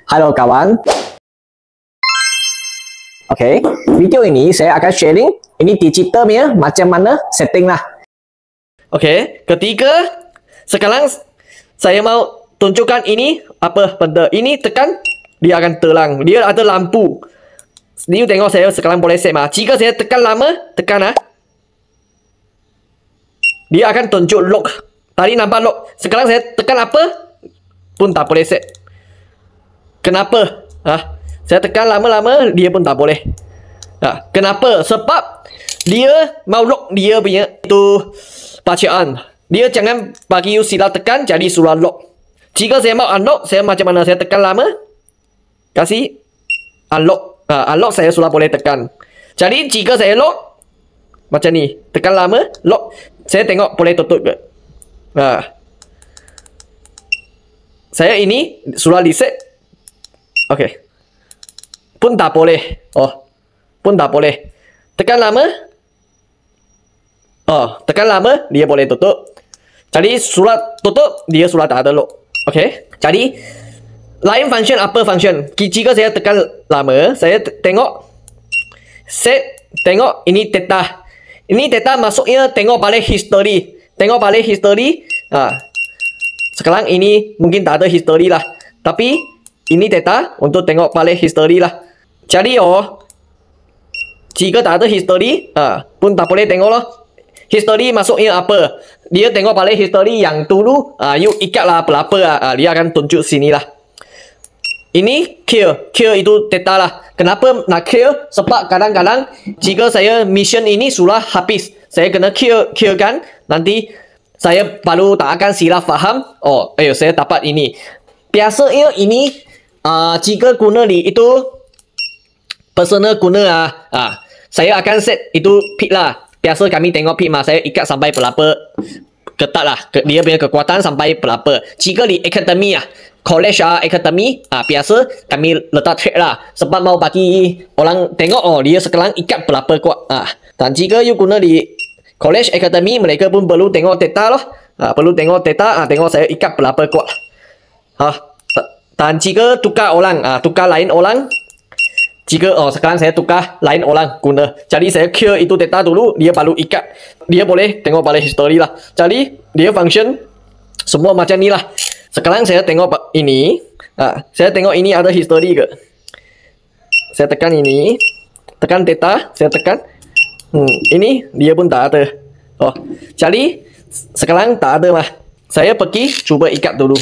Halo kawan. Okey, video ini saya akan sharing ini digital punya macam mana setting lah. Okey, ketiga, sekarang saya mau tunjukkan ini apa benda. Ini tekan, dia akan terang. Dia ada lampu. Ni tengok saya sekarang boleh set mah. Jika saya tekan lama, tekan ah. Dia akan tunjuk lock. Tadi nampak lock. Sekarang saya tekan apa pun tak boleh set. Kenapa? Saya tekan lama-lama dia pun tak boleh. Kenapa? Sebab dia mau lock dia punya itu bacaan. Dia jangan bagi you sila tekan jadi suruh lock. Jika saya mau unlock, saya macam mana? Saya tekan lama. Kasih unlock. Unlock saya sudah boleh tekan. Jadi jika saya lock macam ni, tekan lama, lock. Saya tengok boleh tutup ke. Saya ini sudah reset. Okey. Pun tak boleh. Pun tak boleh. Tekan lama. Tekan lama dia boleh tutup. Jadi sudah tutup, dia sudah tak ada lock. Okey. Jadi lain function apa function? Jika saya tekan lama, saya tengok set, tengok ini data. Ini data masuknya tengok balik history. Tengok balik history. Sekarang ini mungkin tak ada history lah. Tapi ini data untuk tengok balik history lah. Jadi jika tak ada history, pun tak boleh tengok lah. History masuknya apa? Dia tengok balik history yang dulu, you ikat lah berapa, dia akan tunjuk sini lah. Ini kill itu data lah. Kenapa nak kill? Sebab kadang-kadang jika saya mission ini sudah habis, saya kena kill kan, nanti saya baru tak akan silap faham. Saya dapat ini. Biasanya ini jika guna di itu personal guna saya akan set itu pit lah. Biasa kami tengok pit saya ikat sampai berapa ketat lah. Dia punya kekuatan sampai berapa. Jika di academy college academy, biasa kami letak trade lah. Sebab mau bagi orang tengok dia sekarang ikat berapa kuat. Dan jika you guna di college academy, mereka pun perlu tengok data loh. Perlu tengok data, tengok saya ikat berapa kuat. Dan jika tukar orang, tukar lain orang, jika sekarang saya tukar lain orang guna. Jadi saya clear itu data dulu, dia baru ikat. Dia boleh tengok balik history lah. Jadi dia function semua macam ni lah. Sekarang saya tengok ini. Saya tengok ini ada history ke. Saya tekan ini. Tekan data, saya tekan. Ini dia pun tak ada. Jadi sekarang tak ada mah. Saya pergi cuba ikat dulu.